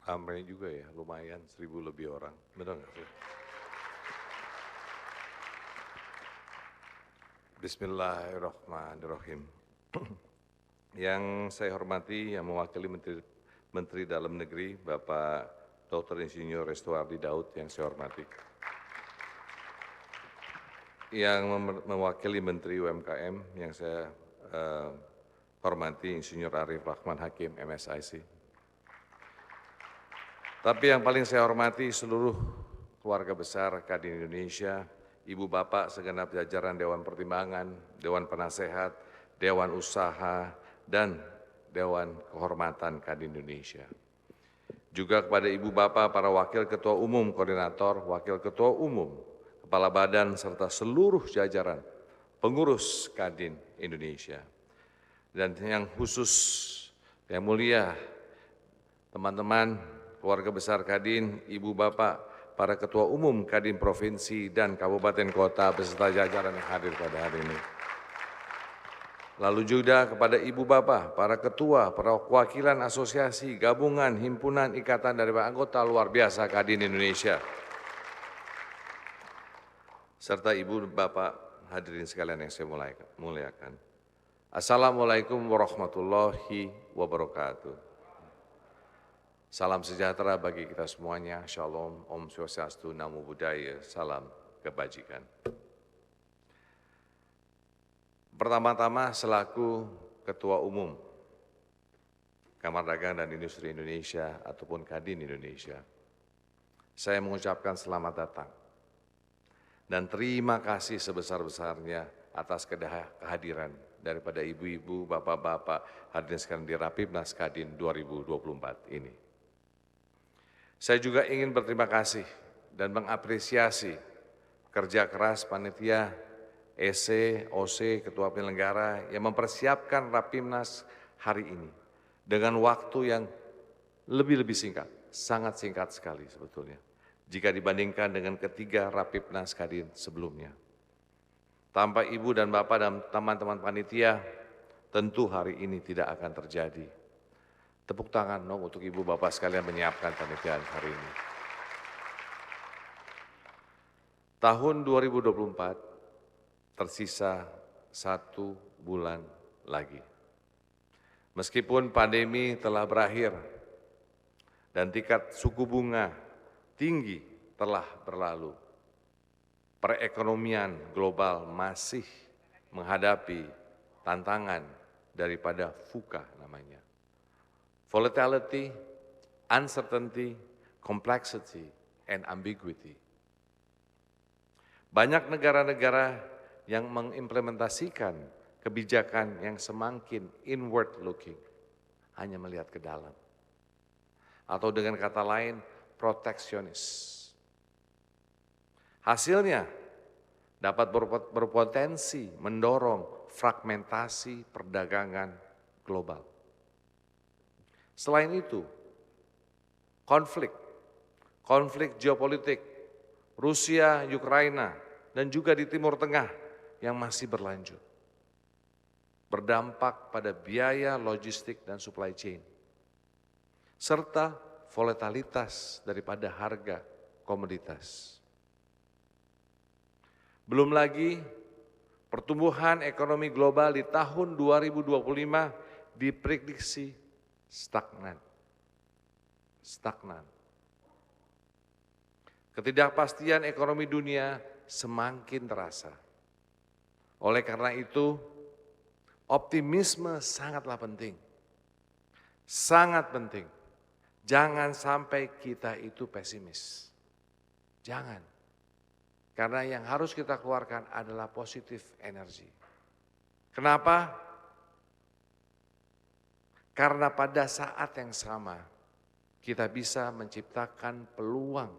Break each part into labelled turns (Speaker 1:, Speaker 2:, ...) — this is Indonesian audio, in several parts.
Speaker 1: Ramai juga ya, lumayan 1.000 lebih orang. Benar nggak sih? Bismillahirrahmanirrahim. Yang saya hormati, yang mewakili Menteri Dalam Negeri, Bapak Dr. Insinyur Restuardi Daud, yang saya hormati. Yang mewakili Menteri UMKM, yang saya hormati, Insinyur Arif Rahman Hakim, MSIC. Tapi yang paling saya hormati seluruh keluarga besar Kadin Indonesia, Ibu Bapak segenap jajaran Dewan Pertimbangan, Dewan Penasehat, Dewan Usaha, dan Dewan Kehormatan Kadin Indonesia. Juga kepada Ibu Bapak, para Wakil Ketua Umum, Koordinator, Wakil Ketua Umum, Kepala Badan, serta seluruh jajaran pengurus Kadin Indonesia. Dan yang khusus, yang mulia, teman-teman, keluarga besar Kadin, Ibu Bapak, para Ketua Umum Kadin Provinsi dan Kabupaten Kota beserta jajaran yang hadir pada hari ini. Lalu juga kepada Ibu Bapak, para Ketua, perwakilan asosiasi, gabungan, himpunan, ikatan dari anggota luar biasa Kadin Indonesia. Serta Ibu Bapak hadirin sekalian yang saya muliakan. Assalamualaikum warahmatullahi wabarakatuh. Salam sejahtera bagi kita semuanya, Shalom, Om Swastiastu, Namo Buddhaya, salam kebajikan. Pertama-tama selaku Ketua Umum Kamar Dagang dan Industri Indonesia ataupun Kadin Indonesia, saya mengucapkan selamat datang dan terima kasih sebesar-besarnya atas kehadiran daripada ibu-ibu, bapak-bapak hadirin sekalian di Rapimnas Kadin 2024 ini. Saya juga ingin berterima kasih dan mengapresiasi kerja keras panitia, EC, OC, Ketua Penyelenggara yang mempersiapkan Rapimnas hari ini dengan waktu yang lebih singkat, sangat singkat sekali sebetulnya, jika dibandingkan dengan ketiga Rapimnas Kadin sebelumnya. Tanpa Ibu dan Bapak dan teman-teman panitia, tentu hari ini tidak akan terjadi. Tepuk tangan dong untuk Ibu Bapak sekalian menyiapkan panitia hari ini. Tahun 2024 tersisa 1 bulan lagi. Meskipun pandemi telah berakhir dan tingkat suku bunga tinggi telah berlalu, perekonomian global masih menghadapi tantangan daripada VUCA namanya. Volatility, uncertainty, complexity, and ambiguity. Banyak negara-negara yang mengimplementasikan kebijakan yang semakin inward looking, hanya melihat ke dalam. Atau dengan kata lain, proteksionis. Hasilnya dapat berpotensi mendorong fragmentasi perdagangan global. Selain itu, konflik geopolitik, Rusia, Ukraina, dan juga di Timur Tengah yang masih berlanjut, berdampak pada biaya logistik dan supply chain, serta volatilitas daripada harga komoditas. Belum lagi pertumbuhan ekonomi global di tahun 2025 diprediksi stagnan. Ketidakpastian ekonomi dunia semakin terasa. Oleh karena itu, optimisme sangatlah penting. Sangat penting. Jangan sampai kita itu pesimis. Jangan. Karena yang harus kita keluarkan adalah positif energi. Kenapa? Karena pada saat yang sama kita bisa menciptakan peluang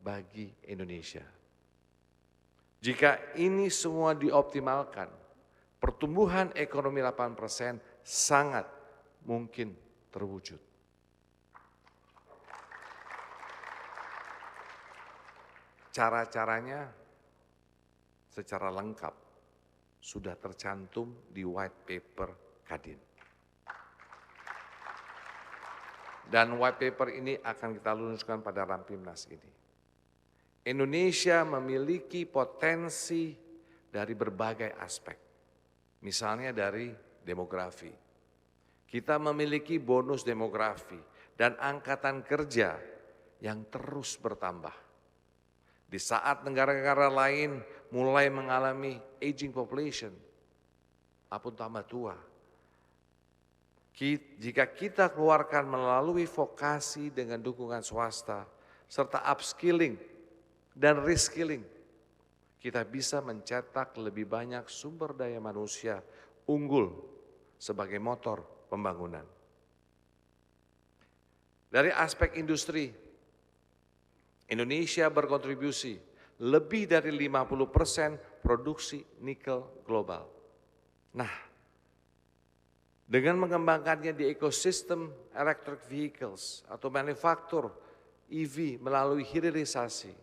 Speaker 1: bagi Indonesia. Jika ini semua dioptimalkan, pertumbuhan ekonomi 8% sangat mungkin terwujud. Cara-caranya secara lengkap sudah tercantum di white paper Kadin. Dan white paper ini akan kita luncurkan pada Rampimnas ini. Indonesia memiliki potensi dari berbagai aspek. Misalnya dari demografi. Kita memiliki bonus demografi dan angkatan kerja yang terus bertambah. Di saat negara-negara lain mulai mengalami aging population, apun tambah tua. Jika kita keluarkan melalui vokasi dengan dukungan swasta, serta upskilling dan reskilling, kita bisa mencetak lebih banyak sumber daya manusia unggul sebagai motor pembangunan. Dari aspek industri, Indonesia berkontribusi lebih dari 50% produksi nikel global. Nah, dengan mengembangkannya di ekosistem electric vehicles atau manufaktur EV melalui hilirisasi,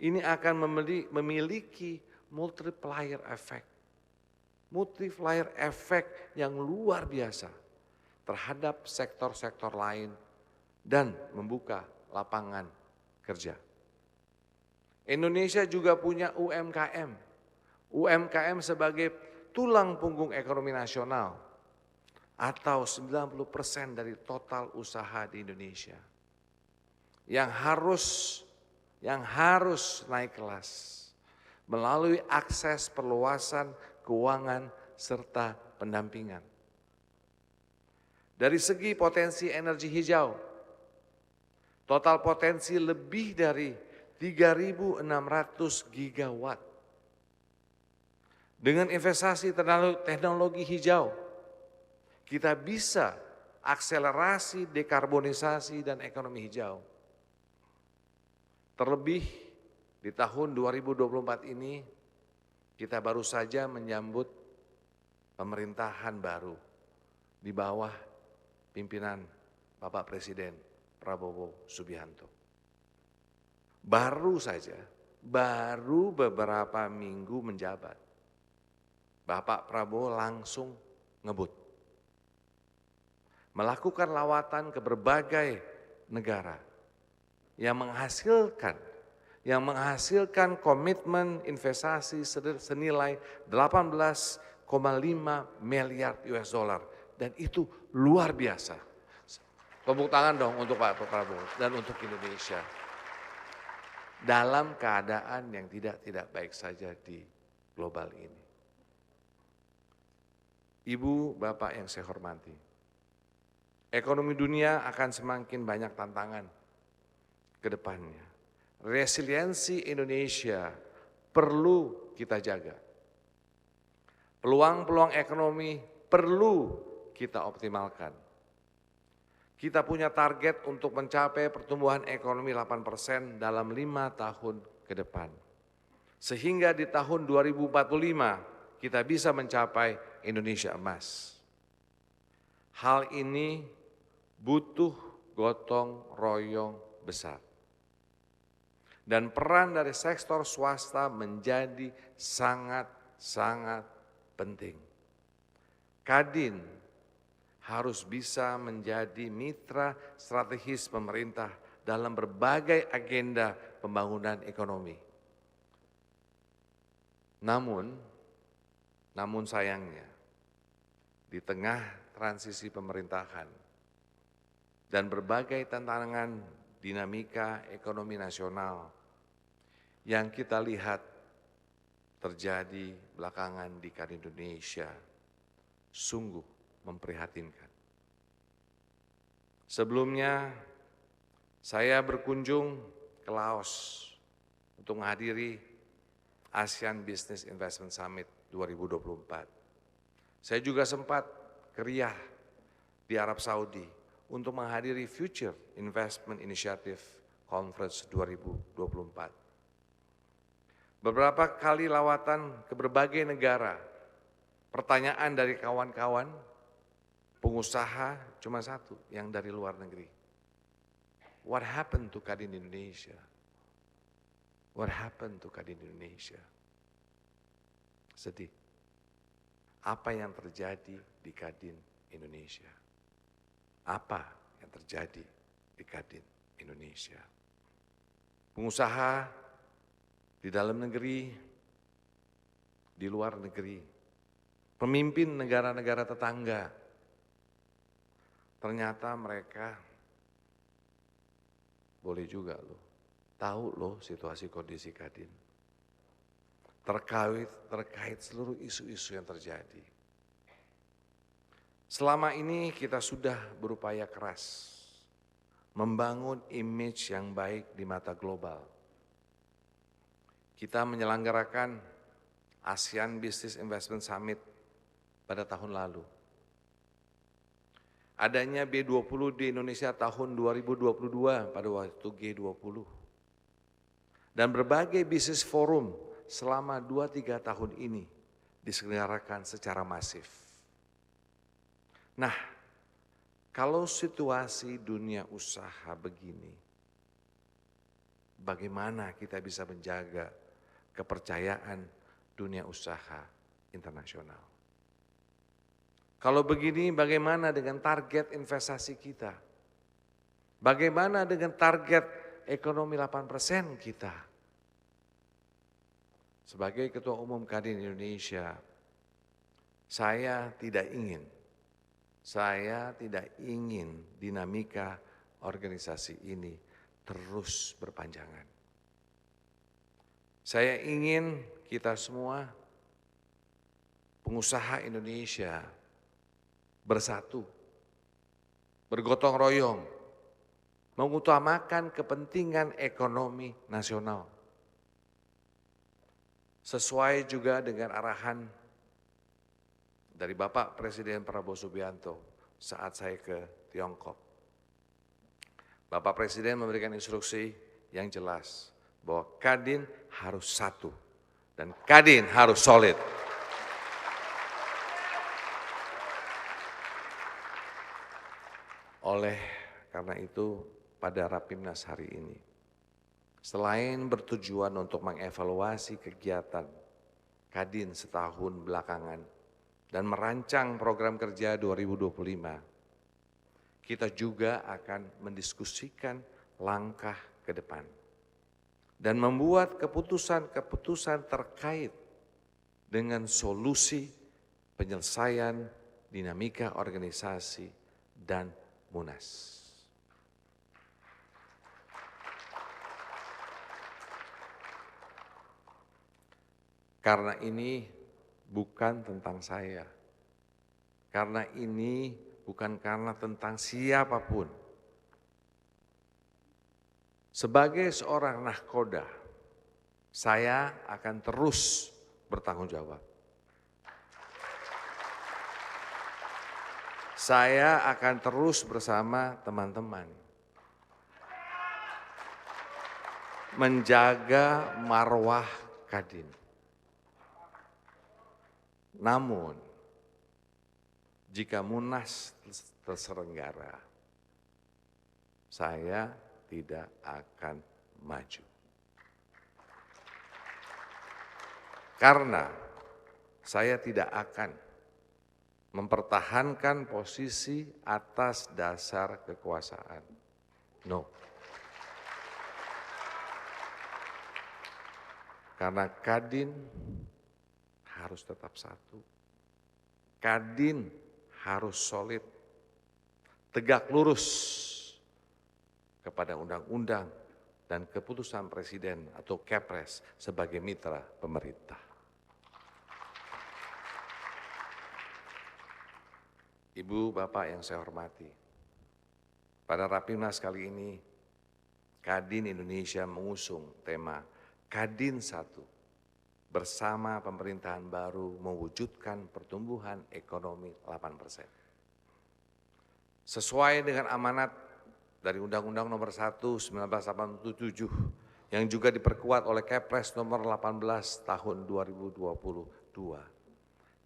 Speaker 1: ini akan memiliki multiplier effect yang luar biasa terhadap sektor-sektor lain dan membuka lapangan kerja. Indonesia juga punya UMKM. UMKM sebagai tulang punggung ekonomi nasional atau 90% dari total usaha di Indonesia yang harus naik kelas melalui akses perluasan keuangan serta pendampingan. Dari segi potensi energi hijau, total potensi lebih dari 3.600 gigawatt. Dengan investasi teknologi hijau, kita bisa akselerasi dekarbonisasi dan ekonomi hijau. Terlebih di tahun 2024 ini, kita baru saja menyambut pemerintahan baru di bawah pimpinan Bapak Presiden Prabowo Subianto. Baru beberapa minggu menjabat, Bapak Prabowo langsung ngebut. Melakukan lawatan ke berbagai negara yang menghasilkan komitmen investasi senilai 18,5 miliar US dollar dan itu luar biasa. Tepuk tangan dong untuk Pak Prabowo dan untuk Indonesia. Dalam keadaan yang tidak baik saja di global ini. Ibu, Bapak yang saya hormati, ekonomi dunia akan semakin banyak tantangan ke depannya. Resiliensi Indonesia perlu kita jaga. Peluang-peluang ekonomi perlu kita optimalkan. Kita punya target untuk mencapai pertumbuhan ekonomi 8% dalam 5 tahun ke depan. Sehingga di tahun 2045 kita bisa mencapai Indonesia emas. Hal ini butuh gotong royong besar. Dan peran dari sektor swasta menjadi sangat penting. Kadin harus bisa menjadi mitra strategis pemerintah dalam berbagai agenda pembangunan ekonomi. Namun sayangnya, di tengah transisi pemerintahan dan berbagai tantangan dinamika ekonomi nasional yang kita lihat terjadi belakangan di Indonesia sungguh memprihatinkan. Sebelumnya saya berkunjung ke Laos untuk menghadiri ASEAN Business Investment Summit 2024. Saya juga sempat ke Riyadh di Arab Saudi untuk menghadiri Future Investment Initiative Conference 2024. Beberapa kali lawatan ke berbagai negara, pertanyaan dari kawan-kawan, pengusaha cuma satu, yang dari luar negeri. What happened to Kadin Indonesia? What happened to Kadin Indonesia? Sedih. Apa yang terjadi di Kadin Indonesia? Apa yang terjadi? terjadi di Kadin Indonesia. Pengusaha di dalam negeri, di luar negeri, pemimpin negara-negara tetangga, ternyata mereka boleh juga tahu situasi kondisi Kadin. Terkait seluruh isu-isu yang terjadi. Selama ini kita sudah berupaya keras membangun image yang baik di mata global. Kita menyelenggarakan ASEAN Business Investment Summit pada tahun lalu. Adanya B20 di Indonesia tahun 2022 pada waktu G20. Dan berbagai bisnis forum selama 2-3 tahun ini diselenggarakan secara masif. Nah, kalau situasi dunia usaha begini, bagaimana kita bisa menjaga kepercayaan dunia usaha internasional? Kalau begini, bagaimana dengan target investasi kita? Bagaimana dengan target ekonomi 8% kita? Sebagai Ketua Umum Kadin Indonesia, saya tidak ingin dinamika organisasi ini terus berpanjangan. Saya ingin kita semua, pengusaha Indonesia, bersatu, bergotong royong, mengutamakan kepentingan ekonomi nasional. Sesuai juga dengan arahan dari Bapak Presiden Prabowo Subianto saat saya ke Tiongkok. Bapak Presiden memberikan instruksi yang jelas bahwa Kadin harus satu dan Kadin harus solid. Oleh karena itu pada Rapimnas hari ini, selain bertujuan untuk mengevaluasi kegiatan Kadin setahun belakangan, dan merancang program kerja 2025, kita juga akan mendiskusikan langkah ke depan dan membuat keputusan-keputusan terkait dengan solusi penyelesaian dinamika organisasi dan Munas. Karena ini bukan tentang saya, karena ini bukan karena tentang siapapun. Sebagai seorang nahkoda, saya akan terus bertanggung jawab. Saya akan terus bersama teman-teman menjaga marwah Kadin. Namun, jika Munas terselenggara, saya tidak akan maju. Karena saya tidak akan mempertahankan posisi atas dasar kekuasaan. No. Karena Kadin harus tetap satu. Kadin harus solid, tegak lurus kepada undang-undang dan keputusan Presiden atau Kepres sebagai mitra pemerintah. Ibu, Bapak yang saya hormati, pada Rapimnas kali ini, Kadin Indonesia mengusung tema Kadin Satu, bersama pemerintahan baru mewujudkan pertumbuhan ekonomi 8%. Sesuai dengan amanat dari Undang-Undang Nomor 1 1987 yang juga diperkuat oleh Kepres Nomor 18 Tahun 2022.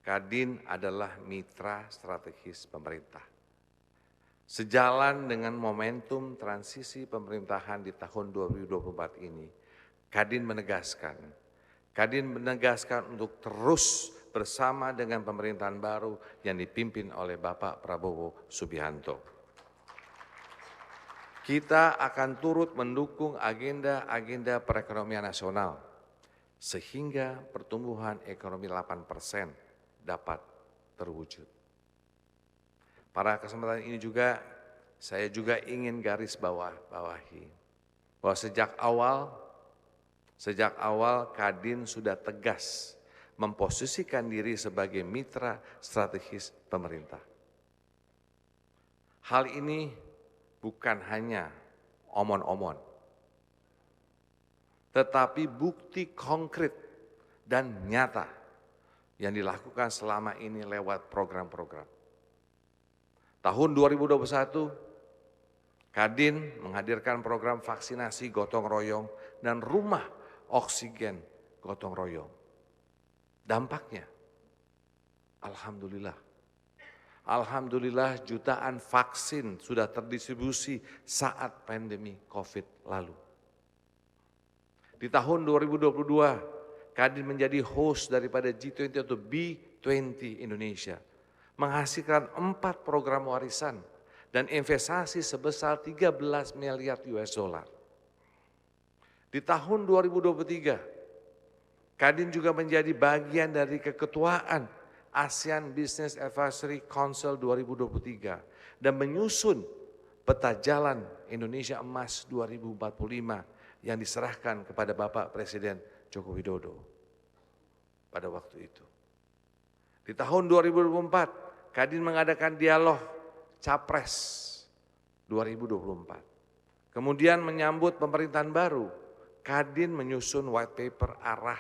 Speaker 1: Kadin adalah mitra strategis pemerintah. Sejalan dengan momentum transisi pemerintahan di tahun 2024 ini, Kadin menegaskan untuk terus bersama dengan pemerintahan baru yang dipimpin oleh Bapak Prabowo Subianto. Kita akan turut mendukung agenda-agenda perekonomian nasional sehingga pertumbuhan ekonomi 8% dapat terwujud. Pada kesempatan ini juga saya juga ingin garis bawahi bahwa sejak awal Kadin sudah tegas memposisikan diri sebagai mitra strategis pemerintah. Hal ini bukan hanya omon-omon, tetapi bukti konkret dan nyata yang dilakukan selama ini lewat program-program. Tahun 2021, Kadin menghadirkan program vaksinasi gotong royong dan rumah oksigen gotong royong. Dampaknya, Alhamdulillah jutaan vaksin sudah terdistribusi saat pandemi COVID lalu. Di tahun 2022, Kadin menjadi host daripada G20 atau B20 Indonesia, menghasilkan 4 program warisan dan investasi sebesar 13 miliar US dollar. Di tahun 2023, Kadin juga menjadi bagian dari keketuaan ASEAN Business Advisory Council 2023 dan menyusun peta jalan Indonesia Emas 2045 yang diserahkan kepada Bapak Presiden Joko Widodo pada waktu itu. Di tahun 2024, Kadin mengadakan dialog Capres 2024. Kemudian menyambut pemerintahan baru, Kadin menyusun white paper arah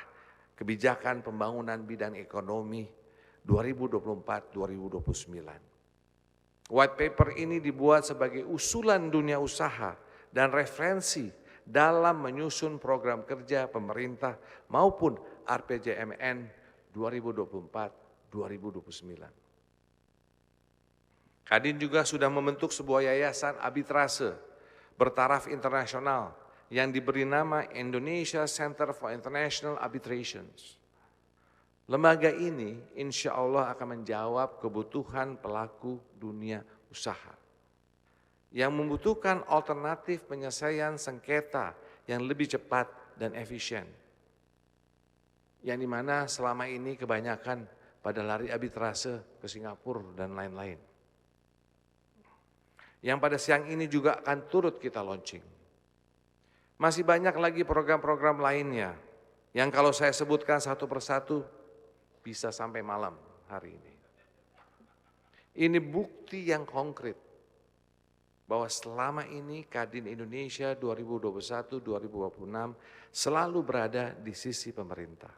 Speaker 1: kebijakan pembangunan bidang ekonomi 2024-2029. White paper ini dibuat sebagai usulan dunia usaha dan referensi dalam menyusun program kerja pemerintah maupun RPJMN 2024-2029. Kadin juga sudah membentuk sebuah yayasan arbitrase bertaraf internasional yang diberi nama Indonesia Center for International Arbitrations. Lembaga ini insya Allah akan menjawab kebutuhan pelaku dunia usaha yang membutuhkan alternatif penyelesaian sengketa yang lebih cepat dan efisien. Yang dimana selama ini kebanyakan pada lari arbitrase ke Singapura dan lain-lain. Yang pada siang ini juga akan turut kita launching. Masih banyak lagi program-program lainnya yang kalau saya sebutkan satu persatu bisa sampai malam hari ini. Ini bukti yang konkret bahwa selama ini Kadin Indonesia 2021-2026 selalu berada di sisi pemerintah.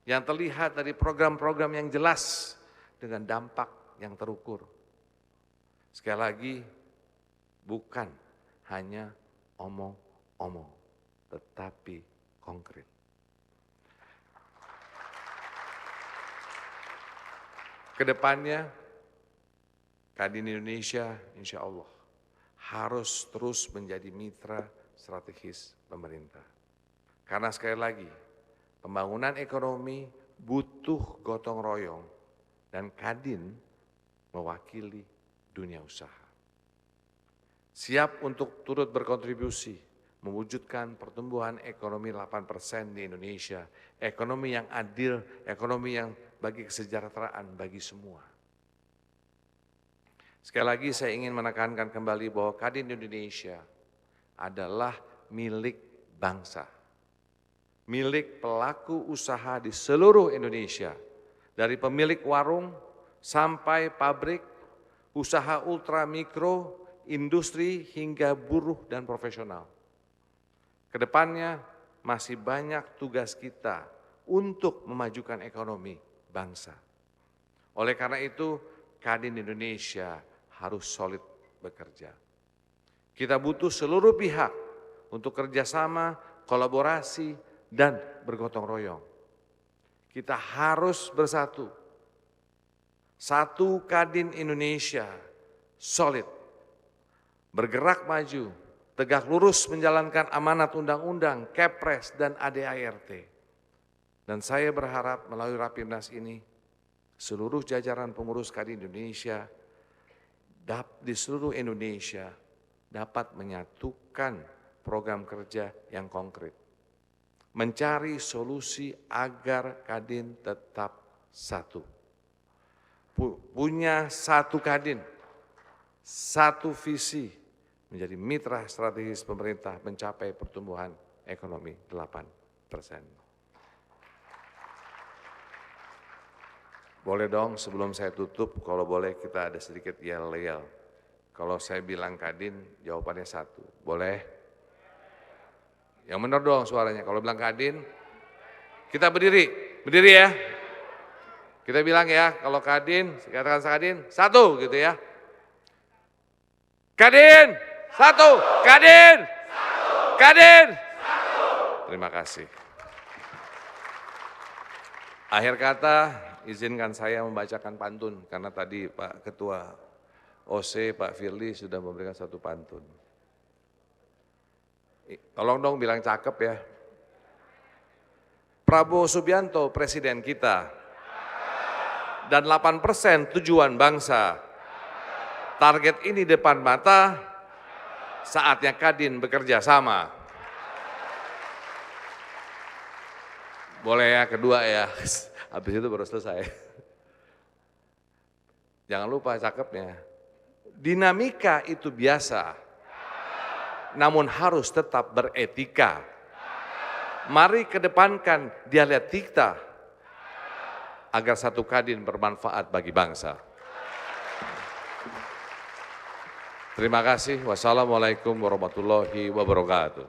Speaker 1: Yang terlihat dari program-program yang jelas dengan dampak yang terukur. Sekali lagi, bukan hanya omong-omong, tetapi konkret. Kedepannya, Kadin Indonesia insya Allah harus terus menjadi mitra strategis pemerintah. Karena sekali lagi, pembangunan ekonomi butuh gotong royong dan Kadin mewakili dunia usaha. Siap untuk turut berkontribusi mewujudkan pertumbuhan ekonomi 8% di Indonesia, ekonomi yang adil, ekonomi yang bagi kesejahteraan bagi semua. Sekali lagi saya ingin menekankan kembali bahwa Kadin Indonesia adalah milik bangsa, milik pelaku usaha di seluruh Indonesia, dari pemilik warung sampai pabrik, usaha ultra mikro, industri hingga buruh dan profesional. Kedepannya masih banyak tugas kita untuk memajukan ekonomi bangsa. Oleh karena itu, Kadin Indonesia harus solid bekerja. Kita butuh seluruh pihak untuk kerjasama, kolaborasi, dan bergotong royong. Kita harus bersatu. Satu Kadin Indonesia, solid. Bergerak maju, tegak lurus menjalankan amanat undang-undang, Kepres, dan ADART. Dan saya berharap melalui Rapimnas ini, seluruh jajaran pengurus Kadin Indonesia di seluruh Indonesia dapat menyatukan program kerja yang konkret. Mencari solusi agar Kadin tetap satu. Punya satu Kadin, satu visi, menjadi mitra strategis pemerintah mencapai pertumbuhan ekonomi 8%. Boleh dong sebelum saya tutup, kalau boleh kita ada sedikit yel-yel. Kalau saya bilang Kadin, jawabannya satu. Boleh? Yang benar dong suaranya. Kalau bilang Kadin, kita berdiri. Berdiri ya. Kita bilang ya, kalau Kadin, katakan Kadin, satu gitu ya. Kadin, satu. Kadin, satu. Kadin, satu. Terima kasih. Akhir kata, izinkan saya membacakan pantun, karena tadi Pak Ketua OC, Pak Firly sudah memberikan satu pantun. Tolong dong bilang cakep ya. Prabowo Subianto presiden kita, dan 8% tujuan bangsa. Target ini depan mata, saatnya Kadin bekerja sama. Boleh ya, kedua ya, habis itu baru selesai. Jangan lupa cakepnya. Dinamika itu biasa, namun harus tetap beretika. Mari kedepankan dialektika agar satu Kadin bermanfaat bagi bangsa. Terima kasih. Wassalamualaikum warahmatullahi wabarakatuh.